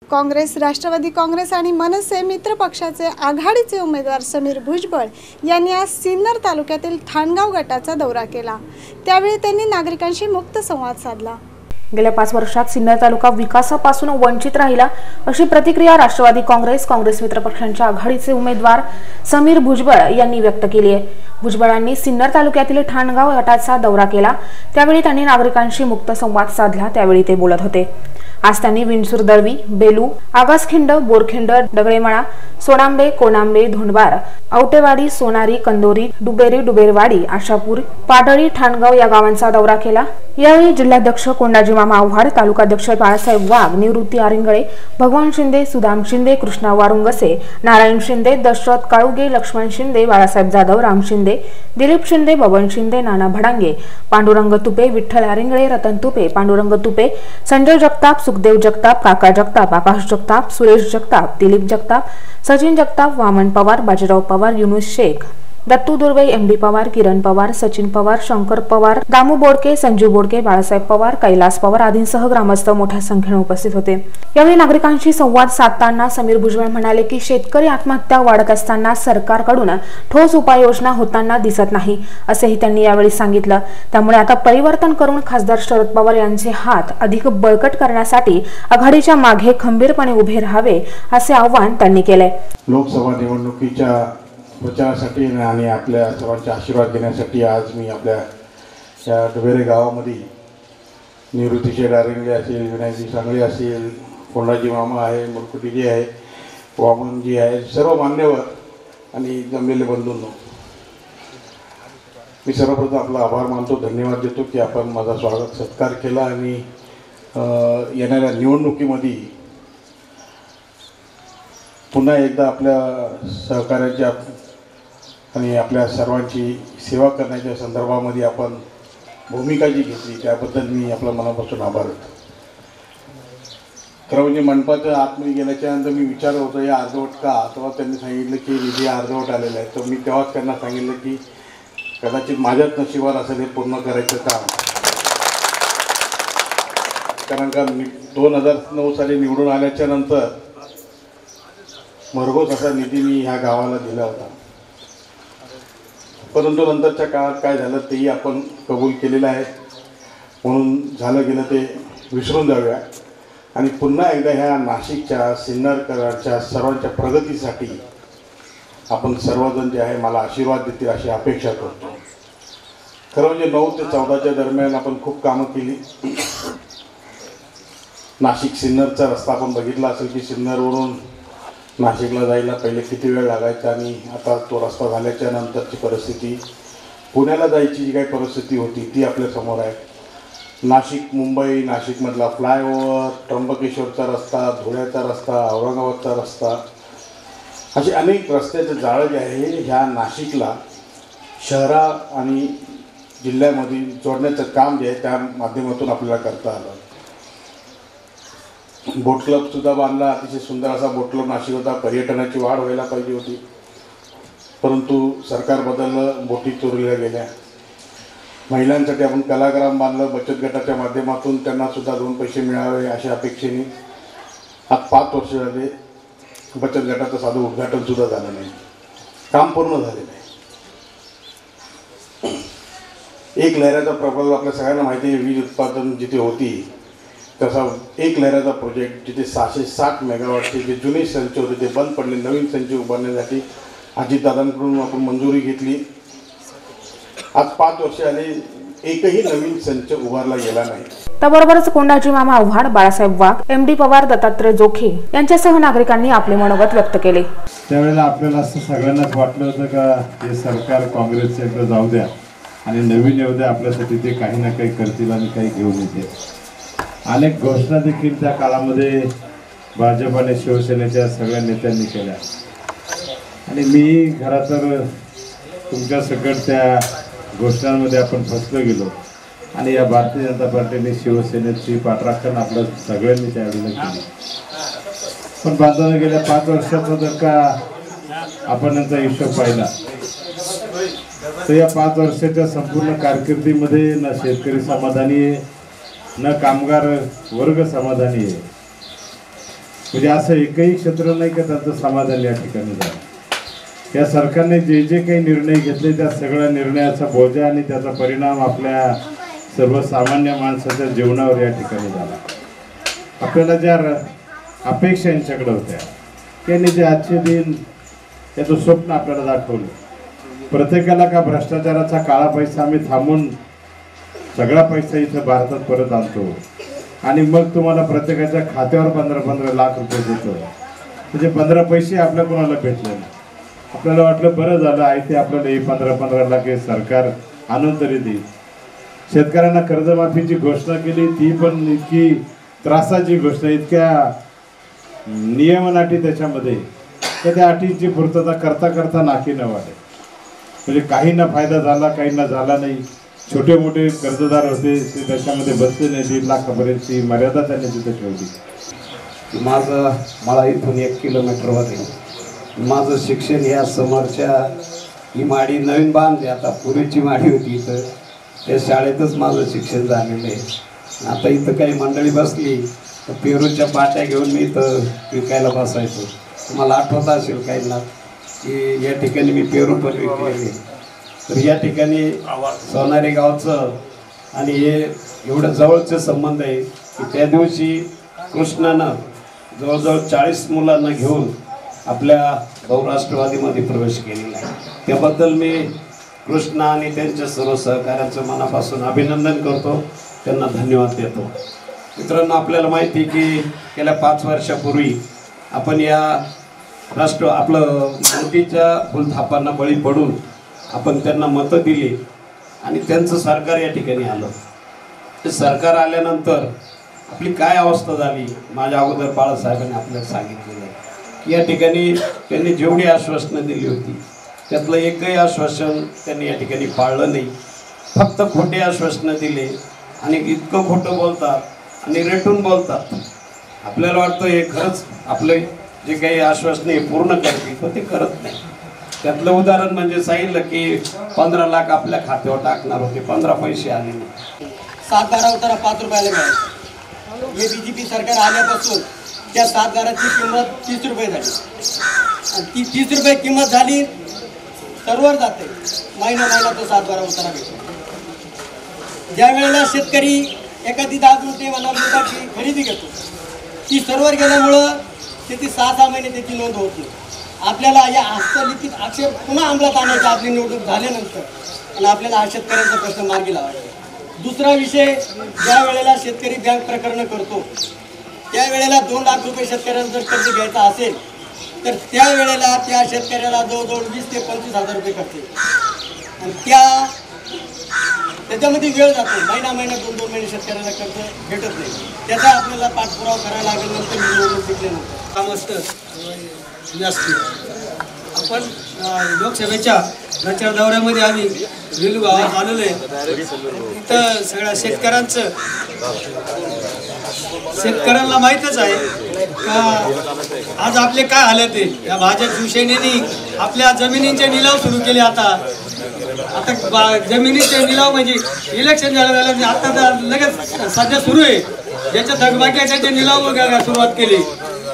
काँग्रेस, राष्ट्रवादी काँग्रेस आणि मनसे मित्र पक्षाचे आघाडीचे उमेदवार समीर भुजबळ यांनी आज सिन्नर तालुक्यातील ठाणगाव गटाचा दौरा केला। त्यावेळी त्यांनी नागरिकांशी मुक्त संवाद साधला। गेल्या 5 वर्षात सिन्नर तालुका विकासापासून वंचित राहिला अशी प्रतिक्रिया राष्ट्रवादी काँग्रेस मित्र पक्षांच्या आघाडीचे उमेदवार समीर भुजबळ यांनी व्यक्त केली आहे। भुजबळांनी सिन्नर तालुक्यातील ठाणगाव गटाचा दौरा केला। त्यावेळी त्यांनी नागरिकांशी मुक्त संवाद साधला। त्यावेळी ते बोलत होते। आज त्यांनी विंचूर दळवी, बेलू, आगासखिंड, बोरखिंड, दगडेमळा, सोनांबे, कोणांबे, धोंडबार, औटेवाडी, सोनारी, कंदोरी, डुबेरवाडी, आशापूर, पाडळी, ठाणगाव या गावांचा दौरा केला। यावेळी जिल्हाध्यक्ष कोंडाजी मामा आव्हाड, तालुकाध्यक्ष बाळासाहेब वाघ, निवृत्ती आरिंगळे, भगवान शिंदे, सुदाम शिंदे, कृष्णा वारुंगसे, नारायण शिंदे, दशरथ काळुगे, लक्ष्मण शिंदे, बाळासाहेब जाधव, राम शिंदे, दिलीप शिंदे, बबन शिंदे, नाना भडांगे, पांडुरंग तुपे, विठ्ठल आरिंगळे, रतन तुपे, पांडुरंग तुपे, संजय जगताप, सुखदेव जगताप, काका जगताप, आकाश जगताप, सुरेश जगताप, दिलीप जगताप, सचिन जगताप, वामन पवार, बाजीराव पवार, युनुस शेख, दत्तू दुर्वे, एमडी पवार, किरण पवार, सचिन पवार, शंकर पवार, दामू बोडके, संजीव बोडके, बाळासाहेब पवार, कैलास पवार आदींसह ग्रामस्थ मोठ्या संख्येने उपस्थित होते। यावेळी नागरिकांशी संवाद साधताना समीर भुजबळ म्हणाले की शेतकरी आत्महत्या वाढत असताना सरकारकडून ठोस उपाययोजना होताना दिसत नाही असेही त्यांनी यावेळी सांगितलं। त्यामुळे आता परिवर्तन करून खासदार शरद पवार यांचे हात अधिक बळकट करण्यासाठी आघाडीच्या मागे खंबीरपणे उभे राहावे असे आवाहन त्यांनी केले। लोकसभा निवडणुकीच्या प्रचारासाठी आणि आपल्या सर्वांचे आशीर्वाद घेण्यासाठी आज मी आपल्या या डुबेरे गावामध्ये निवृत्तीचे डारिंगले असेल, विनायकजी सांगळे असेल, कोंडाजी मामा आहे, मुरकुटीजी आहे, वामनजी आहे, सर्व मान्यवर आणि जमलेले बंधूंनो, मी सर्वप्रथम आपला आभार मानतो, धन्यवाद देतो की आपण माझा स्वागत सत्कार केला आणि येणाऱ्या निवडणुकीमध्ये पुन्हा एकदा आपल्या सहकार्याच्या आणि आपल्या सर्वांची सेवा करण्याच्या संदर्भामध्ये आपण भूमिका जी घेतली त्याबद्दल मी आपल्या मनापासून आभार व्यक्त करतो। खरं म्हणजे मंडपाच्या आतमध्ये गेल्याच्यानंतर मी विचारत होतो या अर्धवट का, तेव्हा त्यांनी सांगितलं की निधी अर्धवट आलेला आहे। तर मी तेव्हाच त्यांना सांगितलं की कदाचित माझ्याच नशिबात असेल हे पूर्ण करायचं काम, कारण का 2009 साली निवडून आल्याच्या नंतर भरघोस असा निधी मी ह्या गावाला दिला होता, परंतु नंतरच्या काळात काय झालं तेही आपण कबूल केलेलं आहे। म्हणून झालं गेलं ते विसरून जाऊया आणि पुन्हा एकदा ह्या नाशिकच्या, सिन्नरकरांच्या सर्वांच्या प्रगतीसाठी आपण सर्वजण जे आहे मला आशीर्वाद देतील अशी अपेक्षा करतो। खरं म्हणजे 9 ते 14च्या दरम्यान आपण खूप कामं केली। नाशिक सिन्नरचा रस्ता आपण बघितला असेल की सिन्नरवरून नाशिकला जायला पहिले किती वेळ लागायचा आणि आता तो रस्ता झाल्याच्या नंतरची परिस्थिती, पुण्याला जायची जी काही परिस्थिती होती ती आपल्यासमोर आहे। नाशिक मुंबई, नाशिकमधला फ्लायओव्हर, त्र्यंबकेश्वरचा रस्ता, धुळ्याचा रस्ता, औरंगाबादचा रस्ता, असे अनेक रस्त्याचं जाळं जे आहे ह्या नाशिकला शहरा आणि जिल्ह्यामध्ये जोडण्याचं काम जे आहे त्या माध्यमातून आपल्याला करता आलं। बोट क्लब सुद्धा बांधला, अतिशय सुंदर असा बोट क्लब नाशिक होता, पर्यटनाची वाढ व्हायला पाहिजे होती, परंतु सरकार बदललं, बोटी चोरीला गेल्या। महिलांसाठी आपण कलाग्राम बांधलं, बचत गटाच्या माध्यमातून त्यांना सुद्धा 2 पैसे मिळावे अशा अपेक्षेने आज 5 वर्ष झाले बचत गटाचं साधं उद्घाटन सुद्धा झालं नाही, काम पूर्ण झालेलं आहे। एक लहराचा प्रकल्प आपल्या सगळ्यांना माहिती आहे, वीज उत्पादन जिथे होती तसा एक लहराचा प्रोजेक्ट जिथे 660 मेगावॉटचे जे जुने संच होते ते बंद पडले, नवीन संच उभारण्यासाठी अजितदादांकडून आपण मंजुरी घेतली। आज 5 वर्ष आले, एकही नवीन संच उभारला गेला नाही। त्याबरोबरच कोंडाजी मामा आव्हाड, बाळासाहेब वाघ, एमडी पवार, दत्तात्रय जोखे यांच्यासह नागरिकांनी आपले मनोगत व्यक्त केले। त्यावेळेला आपल्याला असं सगळ्यांनाच वाटलं होतं का हे सरकार काँग्रेसचे जाऊ द्या आणि नवीन येऊ द्या, आपल्यासाठी ते काही ना काही करतील आणि काही घेऊन येतील। अनेक घोषणा देखील त्या काळामध्ये भाजप आणि शिवसेनेच्या सगळ्या नेत्यांनी केल्या आणि मी खरं तर तुमच्या सकट त्या घोषणांमध्ये आपण फसलो गेलो आणि या भारतीय जनता पार्टीने शिवसेनेची पाठराखण आपल्या सगळ्यांनी त्यावेळेला केली। पण बांधवांना गेल्या 5 वर्षाचा जर का आपण यांचा हिशोब पाहिला तर या 5 वर्षाच्या संपूर्ण कारकिर्दीमध्ये ना शेतकरी समाधानी आहे, न कामगार वर्ग समाधानी आहे। म्हणजे असं एकही क्षेत्र नाही का त्यांचं समाधान या ठिकाणी झालं. या सरकारने जे जे काही निर्णय घेतले त्या सगळ्या निर्णयाचा बोजा आणि त्याचा परिणाम आपल्या सर्वसामान्य माणसाच्या जीवनावर या ठिकाणी झाला. आपल्याला ज्या अपेक्षा यांच्याकडे होत्या त्यांनी जे आजचे दिन याचं स्वप्न आपल्याला दाखवलं. प्रत्येकाला का भ्रष्टाचाराचा काळा पैसा आम्ही थांबून सगळा पैसा इथं भारतात परत आणतो आणि मग तुम्हाला प्रत्येकाच्या खात्यावर 15-15 लाख रुपये देतो. म्हणजे 15 पैसे आपल्या कोणाला भेटले नाही. आपल्याला वाटलं बरं झालं आहे ते आपल्याला हे 15-15 लाख हे सरकार आणून तरी देईल. शेतकऱ्यांना कर्जमाफीची घोषणा केली, ती पण इतकी त्रासाची घोषणा, इतक्या नियमन अटी त्याच्यामध्ये, तर त्या अटींची पूर्तता करता करता नाकी न वाढे. म्हणजे काहींना फायदा झाला, काहींना झाला नाही. छोटे मोठे कर्जदार होते ते त्याच्यामध्ये बसले नाही. 1.5 लाखापर्यंतची मर्यादा त्यांनी तिथे ठेवली. मला इथून 1 किलोमीटरवर आहे. माझं शिक्षण या समोरच्या ही माडी नवीन बांधली, आता पूर्वीची माडी होती इथं, त्या शाळेतच माझं शिक्षण झालेलं आहे. आता इथं काही मंडळी बसली तर पेरूच्या पाट्या घेऊन मी इथं विकायला बसायचो. तुम्हाला आठवत असेल काहींना की या ठिकाणी मी पेरू पण विकलेले. तर या ठिकाणी सोनारी गावचं आणि हे एवढं जवळचे संबंध आहे की त्या दिवशी कृष्णानं जवळजवळ 40 मुलांना घेऊन आपल्या बहुराष्ट्रवादीमध्ये प्रवेश केलेला आहे. त्याबद्दल मी कृष्णा आणि त्यांच्या सर्व सहकाऱ्यांचं मनापासून अभिनंदन करतो, त्यांना धन्यवाद देतो. मित्रांनो, आपल्याला माहिती आहे की गेल्या 5 वर्षापूर्वी आपण या आपलं मोदीच्या फुलथापांना बळी पडून आपण त्यांना मतं दिली आणि त्यांचं सरकार या ठिकाणी आलं. ते सरकार आल्यानंतर आपली काय अवस्था झाली माझ्या अगोदर बाळासाहेबांनी आपल्याला सांगितलेलं आहे. या ठिकाणी त्यांनी जेवढी आश्वासनं दिली होती त्यातलं एकही आश्वासन त्यांनी या ठिकाणी पाळलं नाही. फक्त खोटे आश्वासनं दिले आणि इतकं खोटं बोलतात आणि रेटून बोलतात. आपल्याला वाटतं हे खरंच आपले जे काही आश्वासने पूर्ण करतील पण ते करत नाही. त्यातलं उदाहरण म्हणजे सांगितलं की 15 लाख आपल्या खात्यावर टाकणार होते, 15 पैसे आले नाही. 7-12 उतारा 5 रुपयाला मिळाला. हे BJP सरकार आल्यापासून त्या 7-12ची किंमत 30 रुपये झाली आणि ती 30 रुपये किंमत झाली सर्वर जाते. महिना तो 7-12 उतारा भेटतो. ज्या वेळेला शेतकरी एखादी 10 गुंठे दुधाची खरेदी घेतो, ती सर्वर गेल्यामुळं त्याची 6-6 महिने त्याची नोंद होत नाही. आपल्याला या हस्तलिखित आक्षेप पुन्हा अंमलात आणायची आपली निवडणूक झाल्यानंतर आणि आपल्याला हा शेतकऱ्यांचा प्रश्न मार्गी लावायचा. दुसरा विषय, ज्या वेळेला शेतकरी बँक प्रकरण करतो त्यावेळेला 2 लाख रुपये शेतकऱ्यांना जर कर्ज घ्यायचा असेल तर त्यावेळेला त्या शेतकऱ्याला जवळजवळ 20 ते 25 हजार रुपये करते आणि त्याच्यामध्ये वेळ जातो. महिना 2-2 महिने शेतकऱ्याला कर्ज भेटत नाही. त्याचा आपल्याला पाठपुरावा करायला लागेल नंतर निवडणूक जिंकल्यानंतर. काम असतं जास्त. आपण लोकसभेच्या प्रचार दौऱ्यामध्ये आम्ही वेलू गावात आलेलो आहे. इथं सगळ्या शेतकऱ्यांना माहीतच आहे का आज आपले काय हालत आहे. या भाजप शिवसेनेनी आपल्या जमिनींचे निलाव सुरू केले. आता जमिनीचे निलाव म्हणजे इलेक्शन झालं आता लगेच सध्या सुरू आहे. ज्याच्या थकबाकीच्या ते निलाव सुरुवात केली.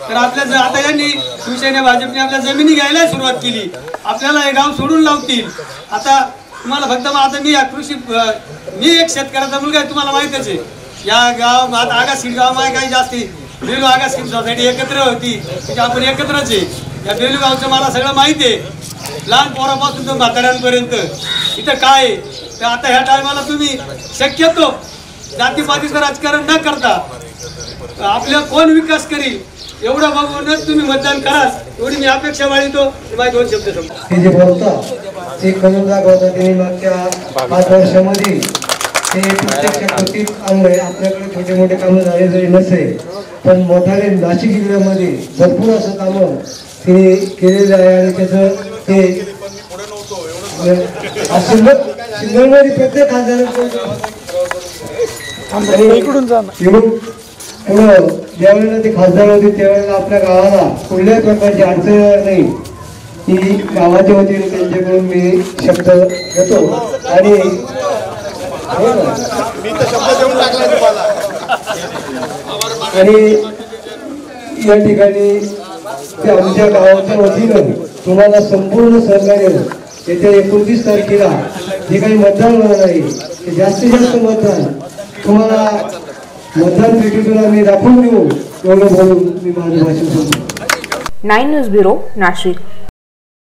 तर आपल्या आता यांनी शिवसेना भाजपने आपल्या जमिनी घ्यायला सुरुवात केली. आपल्याला हे गाव सोडून लावतील. आता तुम्हाला फक्त आता मी एक शेतकऱ्याचा मुलगा आहे, तुम्हाला माहितच आहे. या गाव आता आगासीड गावामध्ये काही जास्ती बेलू आगासीड सोसायटी एकत्र होती, म्हणजे आपण एकत्रच आहे. या बेलू गावचं मला सगळं माहिती आहे, लहान पोरापासून तर म्हाताऱ्यांपर्यंत. इथं काय आहे तर आता ह्या टायमाला तुम्ही शक्यतो जातीपातीचं राजकारण न करता आपल्या कोण विकास करील एवढं बघूनच तुम्ही मतदान कराल एवढी मी अपेक्षा बाळगतो. माझे 2 शब्द सांगतो. ते जे बोलतात ते करून दाखवतात. त्यांनी मागच्या 5 वर्षामध्ये ते प्रत्यक्ष कृतीत आणलंय. आपल्याकडे छोटे मोठे कामं झाले जरी नसेल पण मोठाले नाशिक जिल्ह्यामध्ये भरपूर असं कामं ते केलेलं आहे आणि त्याचं ते सिंधुमध्ये प्रत्येक खासदारांकडून पुढं ज्यावेळेला ते खासदार होते त्यावेळेला आपल्या गावाला कुठल्याही प्रकारची अडचण येणार नाही ही गावाच्या वतीने त्यांच्याकडून मी शब्द घेतो. आणि या ठिकाणी ते आमच्या गावाच्या वतीनं तुम्हाला संपूर्ण सहकार्य येत्या 29 तारखेला जे काही मतदान होणार आहे ते जास्तीत जास्त मतदान तुम्हाला मतदान पेटीतून आम्ही दाखवून देऊ एवढं बोलून मी माझं भाषण संपवतो. 9 न्यूज ब्युरो, नाशिक.